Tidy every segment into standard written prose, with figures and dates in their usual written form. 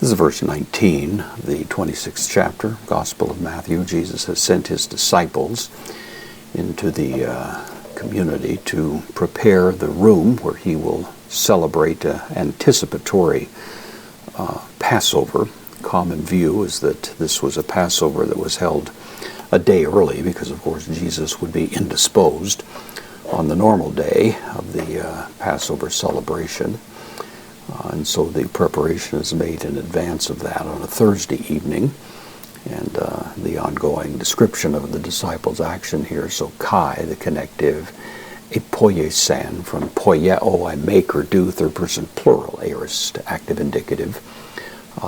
This is verse 19, the 26th chapter, Gospel of Matthew. Jesus has sent his disciples into the community to prepare the room where he will celebrate an anticipatory Passover. Common view is that this was a Passover that was held a day early because, of course, Jesus would be indisposed on the normal day of the Passover celebration. And so the preparation is made in advance of that on a Thursday evening. And the ongoing description of the disciples' action here, so kai, the connective, epoiesan, from poieo, I make or do, third person plural, aorist, active indicative.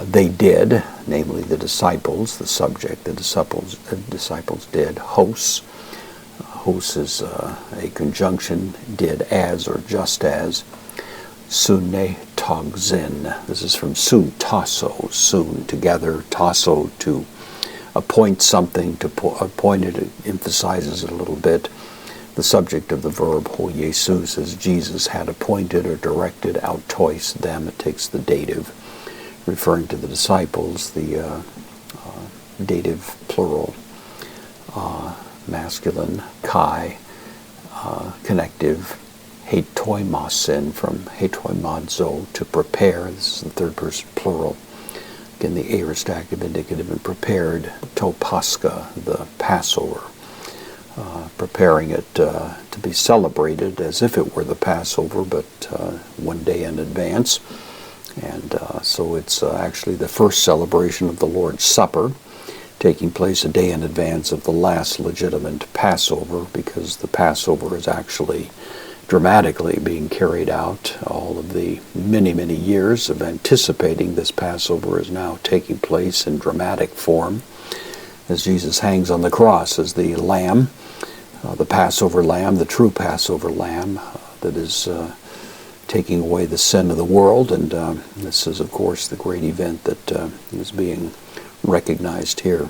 They did, namely the disciples, the subject, the disciples did, hos. Hos is a conjunction, did as or just as. Sune togzin. This is from sun tasso, soon, together, tasso, to appoint something, to appoint it emphasizes it a little bit. The subject of the verb ho Jesus is Jesus had appointed or directed autois them. It takes the dative, referring to the disciples, the dative plural, masculine, kai, connective, hetoimasin, from hetoimazo, to prepare. This is the third person plural. Again, the aorist active indicative, and prepared, to pascha, the Passover. Preparing it to be celebrated as if it were the Passover, but one day in advance. And so it's actually the first celebration of the Lord's Supper, taking place a day in advance of the last legitimate Passover, because the Passover is actually dramatically being carried out. All of the many, many years of anticipating this Passover is now taking place in dramatic form as Jesus hangs on the cross as the lamb, the Passover lamb, the true Passover lamb that is taking away the sin of the world. And this is, of course, the great event that is being recognized here.